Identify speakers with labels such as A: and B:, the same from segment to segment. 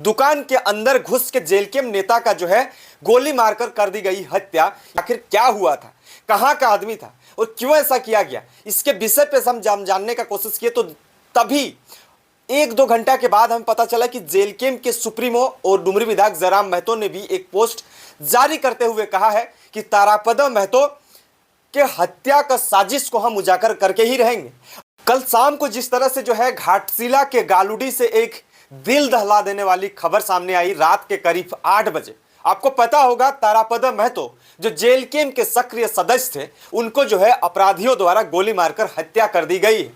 A: दुकान के अंदर घुस के जेलकेम नेता का जो है गोली मारकर कर दी गई हत्या। आखिर क्या हुआ था, कहां का आदमी था और क्यों ऐसा किया गया, इसके विषय पे हम जानने का कोशिश किए तो तभी 1-2 घंटा के बाद हमें पता चला कि जेलकेम के सुप्रीमो और डुमरी विधायक जयराम महतो ने भी एक पोस्ट जारी करते हुए कहा है कि तारापद महतो के हत्या का साजिश को हम उजागर करके ही रहेंगे। कल शाम को जिस तरह से जो है घाटशिला के गालूडी से एक दिल दहला देने वाली खबर सामने आई रात के करीब 8 बजे। आपको पता होगा तारापद महतो जो जेलकेम के सक्रिय सदस्य थे, उनको जो है अपराधियों द्वारा गोली मारकर हत्या कर दी गई है।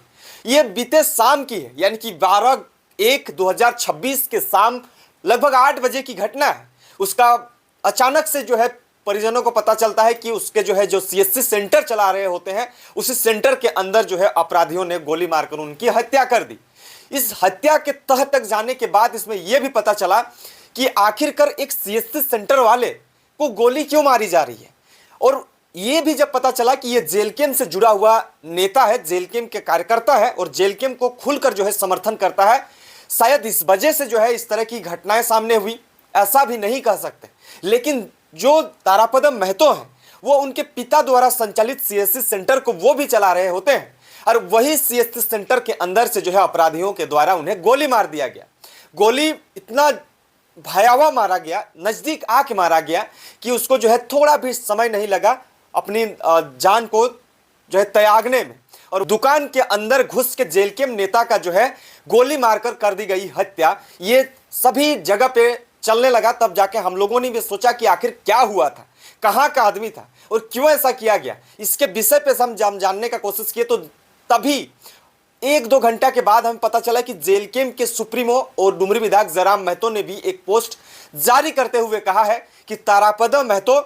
A: यह बीते शाम की है, यानी कि 12/1/2026 के शाम लगभग 8 बजे की घटना है। उसका अचानक से जो है परिजनों को पता चलता है कि उसके जो सीएससी सेंटर चला रहे होते हैं, उसी सेंटर के अंदर जो है अपराधियों ने गोली मारकर उनकी हत्या कर दी। इस हत्या के तह तक जाने के बाद इसमें यह भी पता चला कि आखिरकार एक सीएससी सेंटर वाले को गोली क्यों मारी जा रही है। और यह भी जब पता चला कि यह जेलकेम से जुड़ा हुआ नेता है, जेलकेम के कार्यकर्ता है और जेलकेम को खुलकर जो है समर्थन करता है, शायद इस वजह से जो है इस तरह की घटनाएं सामने हुई, ऐसा भी नहीं कह सकते। लेकिन जो तारापद महतो हैं वो उनके पिता द्वारा संचालित सीएससी सेंटर को वो भी चला रहे होते हैं और वही सीएससी सेंटर के अंदर से जो है अपराधियों के द्वारा उन्हें गोली मार दिया गया। गोली इतना भयावह मारा गया, नजदीक आके मारा गया कि उसको जो है थोड़ा भी समय नहीं लगा अपनी जान को जो है त्यागने में। और दुकान के अंदर घुस के जेलकेम नेता का जो है गोली मारकर कर दी गई हत्या, ये सभी जगह पे चलने लगा। तब जाके हम लोगों ने भी सोचा कि आखिर क्या हुआ था, कहां का आदमी था और क्यों ऐसा किया गया, इसके विषय पे हम जानने का कोशिश किए तो तभी 1-2 घंटा के बाद हमें पता चला कि जेलकेम के सुप्रीमो और डुमरी विधायक जयराम महतो ने भी एक पोस्ट जारी करते हुए कहा है कि तारापद महतो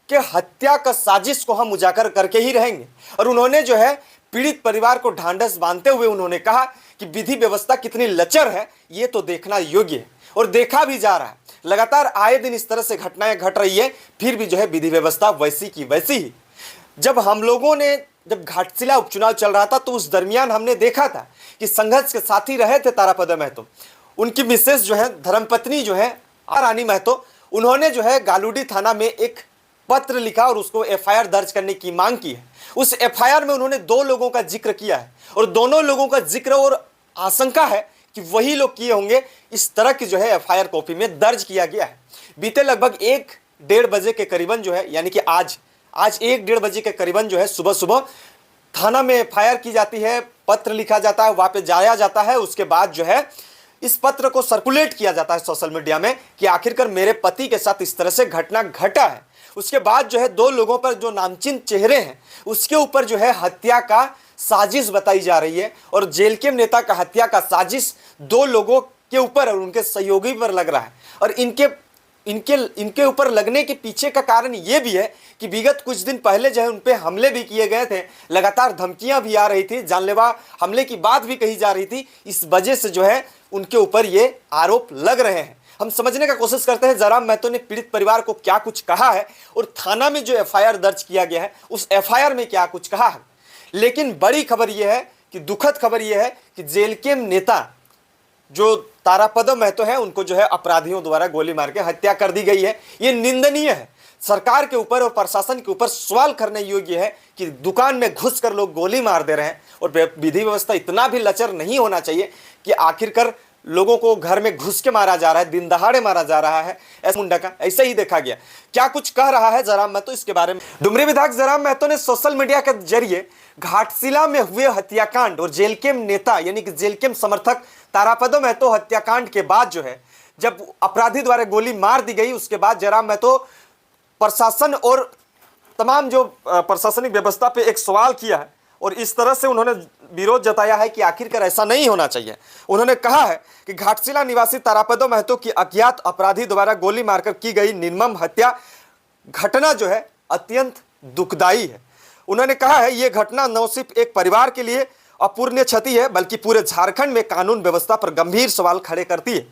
A: के हत्या का साजिश को हम उजागर करके ही रहेंगे। और उन्होंने जो है पीड़ित परिवार को ढांढस बांधते हुए उन्होंने कहा कि विधि व्यवस्था कितनी लचर है ये तो देखना योग्य है और देखा भी जा रहा है। लगातार आए दिन इस तरह से घटनाएं घट रही है, फिर भी जो है विधि व्यवस्था वैसी की वैसी ही। जब घाटशिला उपचुनाव चल रहा था तो उस दरमियान हमने देखा था कि संघर्ष के साथी रहे थे तारापद महतो, उनकी मिसेस जो है धर्मपत्नी जो है रानी महतो, उन्होंने जो है गालूडी थाना में एक पत्र लिखा और उसको एफआईआर दर्ज करने की मांग की है। उस एफआईआर में उन्होंने 2 लोगों का जिक्र किया है और दोनों लोगों का जिक्र और आशंका है कि वही लोग किए होंगे। इस तरह की जो है एफआईआर कॉपी में दर्ज किया गया है। बीते लगभग 1-1:30 बजे के करीबन जो है, यानी कि आज 1-1:30 बजे के करीबन जो है सुबह थाना में एफआईआर की जाती है, पत्र लिखा जाता है, वहां पे जाया जाता है। उसके बाद जो है इस पत्र को सर्कुलेट किया जाता है सोशल मीडिया में कि आखिरकार मेरे पति के साथ इस तरह से घटना घटा है। उसके बाद जो है 2 लोगों पर जो नामचीन चेहरे हैं उसके ऊपर जो है हत्या का साजिश बताई जा रही है और जेलकेम नेता का हत्या का साजिश 2 लोगों के ऊपर और उनके सहयोगी पर लग रहा है। और इनके ऊपर लगने के पीछे का कारण ये भी है कि विगत कुछ दिन पहले जो है उन पे हमले भी किए गए थे, लगातार धमकियां भी आ रही थी, जानलेवा हमले की बात भी कही जा रही थी। इस वजह से जो है उनके ऊपर ये आरोप लग रहे हैं। हम समझने का कोशिश करते हैं जयराम महतो ने पीड़ित परिवार को क्या कुछ कहा है और थाना में जो एफआईआर दर्ज किया गया है उस एफआईआर में क्या कुछ कहा है। लेकिन बड़ी खबर यह है कि दुखद खबर यह है कि जेलकेम नेता जो तारापद महतो है उनको जो है अपराधियों द्वारा गोली मार के हत्या कर दी गई है। यह निंदनीय है। सरकार के ऊपर और प्रशासन के ऊपर सवाल करने योग्य है कि दुकान में घुसकर लोग गोली मार दे रहे हैं और विधि व्यवस्था इतना भी लचर नहीं होना चाहिए कि आखिरकार लोगों को घर में घुस के मारा जा रहा है, दिन दहाड़े मारा जा रहा है। ऐसा मुंडा का ऐसा ही देखा गया। क्या कुछ कह रहा है जयराम महतो इसके बारे में। डुमरी विधायक जयराम महतो ने सोशल मीडिया के जरिए घाटशिला में हुए हत्याकांड और जेलकेम नेता यानी कि जेलकेम समर्थक तारापद महतो हत्याकांड के बाद जो है जब अपराधी द्वारा गोली मार दी गई, उसके बाद जयराम महतो प्रशासन और तमाम जो प्रशासनिक व्यवस्था पे एक सवाल किया है और इस तरह से उन्होंने विरोध जताया है कि आखिरकार ऐसा नहीं होना चाहिए। उन्होंने कहा है कि घाटशिला निवासी तारापद महतो की अज्ञात अपराधी द्वारा गोली मारकर की गई निर्मम हत्या घटना जो है अत्यंत दुखदायी है। उन्होंने कहा है यह घटना न सिर्फ एक परिवार के लिए अपूरणीय क्षति है बल्कि पूरे झारखंड में कानून व्यवस्था पर गंभीर सवाल खड़े करती है।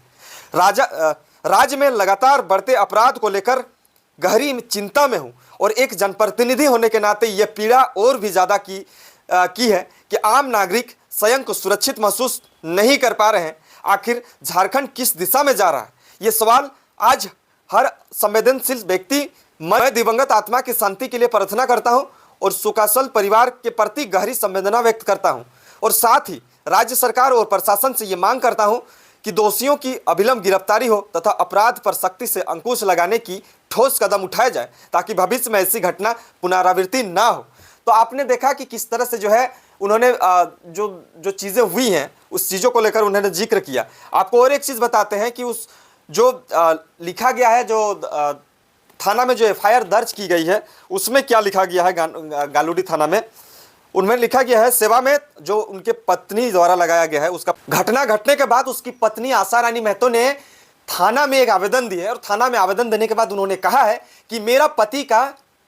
A: राज्य में लगातार बढ़ते अपराध को लेकर गहरी चिंता में हूं और एक जनप्रतिनिधि होने के नाते यह पीड़ा और भी ज्यादा की है कि आम नागरिक स्वयं को सुरक्षित महसूस नहीं कर पा रहे हैं। आखिर झारखंड किस दिशा में जा रहा है? ये सवाल आज हर संवेदनशील व्यक्ति, मैं दिवंगत आत्मा की शांति के लिए प्रार्थना करता हूं और शोकाकुल परिवार के प्रति गहरी संवेदना व्यक्त करता हूं और साथ ही राज्य सरकार और प्रशासन से ये मांग करता हूं कि दोषियों की अविलंब गिरफ्तारी हो तथा अपराध पर सख्ती से अंकुश लगाने की ठोस कदम उठाए जाए ताकि भविष्य में ऐसी घटना पुनरावृत्ति ना हो। तो आपने देखा कि किस तरह से जो है उन्होंने जो जो चीज़ें हुई हैं उस चीज़ों को लेकर उन्होंने जिक्र किया। आपको और एक चीज़ बताते हैं कि उस जो लिखा गया है, जो थाना में जो एफआईआर दर्ज की गई है उसमें क्या लिखा गया है, गालूडी थाना में उनमें लिखा गया है, सेवा में जो उनके पत्नी द्वारा लगाया गया है उसका घटना घटने के बाद उसकी पत्नी आशा रानी महतो ने थाना में एक आवेदन दिया है और थाना में आवेदन देने के बाद उन्होंने कहा है कि मेरा पति का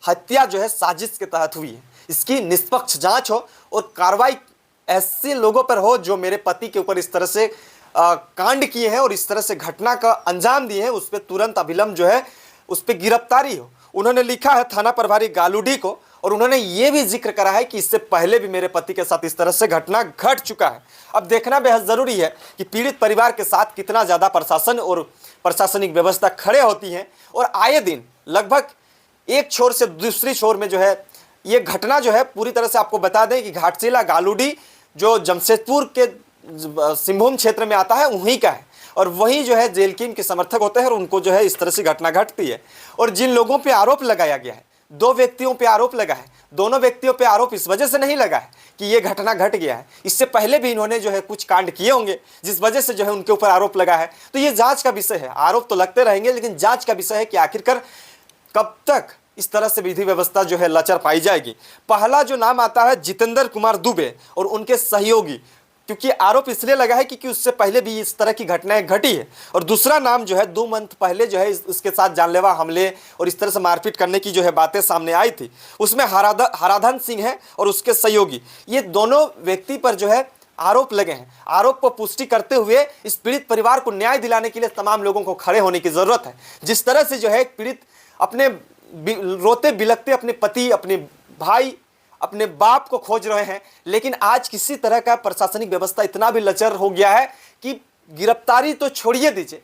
A: हत्या जो है साजिश के तहत हुई है, इसकी निष्पक्ष जांच हो और कार्रवाई ऐसे लोगों पर हो जो मेरे पति के ऊपर इस तरह से कांड किए हैं और इस तरह से घटना का अंजाम दिए हैं, उस पर तुरंत अविलंब जो है उस पर गिरफ्तारी हो। उन्होंने लिखा है थाना प्रभारी गालूडी को और उन्होंने ये भी जिक्र करा है कि इससे पहले भी मेरे पति के साथ इस तरह से घटना घट चुका है। अब देखना बेहद ज़रूरी है कि पीड़ित परिवार के साथ कितना ज़्यादा प्रशासन और प्रशासनिक व्यवस्था खड़े होती हैं और आए दिन लगभग एक छोर से दूसरी छोर में जो है ये घटना जो है पूरी तरह से आपको बता दें कि घाटशिला गालूडी जो जमशेदपुर के सिंहभूम क्षेत्र में आता है वहीं का है और वहीं जो है जेलकिम के समर्थक होते हैं और उनको जो है इस तरह से घटना घटती है। और जिन लोगों पे आरोप लगाया गया है, दो व्यक्तियों पे आरोप लगा है, दोनों व्यक्तियों पे आरोप इस वजह से नहीं लगा है कि ये घटना घट गया है, इससे पहले भी इन्होंने जो है कुछ कांड किए होंगे जिस वजह से जो है उनके ऊपर आरोप लगा है। तो ये जांच का विषय है, आरोप तो लगते रहेंगे लेकिन जांच का विषय है कि आखिरकार कब तक इस तरह से विधि व्यवस्था जो है लचर पाई जाएगी। पहला जो नाम आता है जितेंद्र कुमार दुबे और उनके सहयोगी, क्योंकि आरोप इसलिए लगा है क्योंकि उससे पहले भी इस तरह की घटनाएं घटी है। और दूसरा नाम जो है 2 मंथ पहले जो है इसके साथ जानलेवा हमले और इस तरह से मारपीट करने की जो है बातें सामने आई थी, उसमें हराधन सिंह है और उसके सहयोगी, ये दोनों व्यक्ति पर जो है आरोप लगे हैं। आरोप को पुष्टि करते हुए इस पीड़ित परिवार को न्याय दिलाने के लिए तमाम लोगों को खड़े होने की जरूरत है। जिस तरह से जो है पीड़ित अपने रोते बिलखते अपने पति, अपने भाई, अपने बाप को खोज रहे हैं, लेकिन आज किसी तरह का प्रशासनिक व्यवस्था इतना भी लचर हो गया है कि गिरफ्तारी तो छोड़िए दीजिए,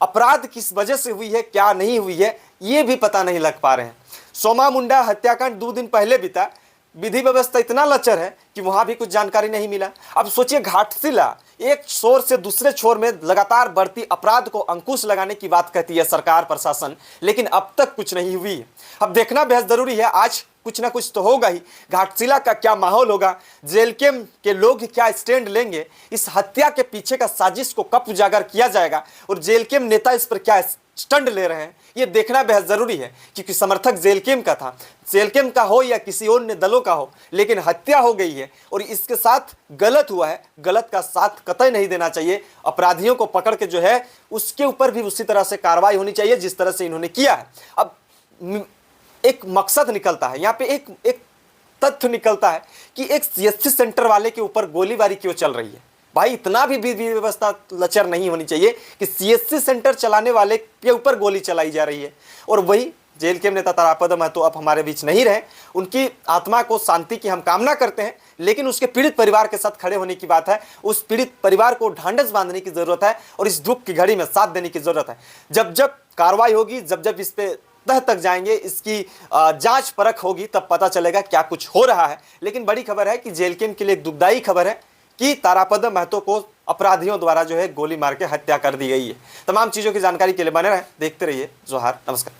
A: अपराध किस वजह से हुई है, क्या नहीं हुई है, ये भी पता नहीं लग पा रहे हैं। सोमा मुंडा हत्याकांड 2 दिन पहले बीता, विधि व्यवस्था इतना लचर है कि वहां भी कुछ जानकारी नहीं मिला। अब सोचिए घाटशिला, एक छोर से दूसरे छोर में लगातार बढ़ती अपराध को अंकुश लगाने की बात कहती है सरकार प्रशासन, लेकिन अब तक कुछ नहीं हुई है। अब देखना बेहद जरूरी है, आज कुछ ना कुछ तो होगा ही। घाटशिला का क्या माहौल होगा, जेलकेम के लोग क्या स्टैंड लेंगे, इस हत्या के पीछे का साजिश को कब उजागर किया जाएगा और जेलकेम नेता इस पर क्या स्टैंड ले रहे हैं, ये देखना बेहद जरूरी है। क्योंकि समर्थक जेलकेम का था, जेलकेम का हो या किसी और दलों का हो, लेकिन हत्या हो गई है और इसके साथ गलत हुआ है, गलत का साथ कतई नहीं देना चाहिए। अपराधियों को पकड़ के जो है उसके ऊपर भी उसी तरह से कार्रवाई होनी चाहिए जिस तरह से इन्होंने किया है। अब एक मकसद निकलता है यहाँ पे, एक तथ्य निकलता है कि एक सीएससी सेंटर वाले के ऊपर गोलीबारी क्यों चल रही है। भाई इतना भी विधि व्यवस्था लचर नहीं होनी चाहिए कि सीएससी सेंटर चलाने वाले के ऊपर गोली चलाई जा रही है। और वही जेलकेम नेता तारापद महतो अब हमारे बीच नहीं रहे, उनकी आत्मा को शांति की हम कामना करते हैं, लेकिन उसके पीड़ित परिवार के साथ खड़े होने की बात है। उस पीड़ित परिवार को ढांढस बांधने की जरूरत है और इस दुख की घड़ी में साथ देने की जरूरत है। जब जब कार्रवाई होगी, जब जब इस पे तह तक जाएंगे, इसकी जांच परख होगी, तब पता चलेगा क्या कुछ हो रहा है। लेकिन बड़ी खबर है कि जेलकेम के लिए एक दुखदायी खबर है कि तारापद महतो को अपराधियों द्वारा जो है गोली मार के हत्या कर दी गई है। तमाम चीज़ों की जानकारी के लिए बने रहें, देखते रहिए जोहार, नमस्कार।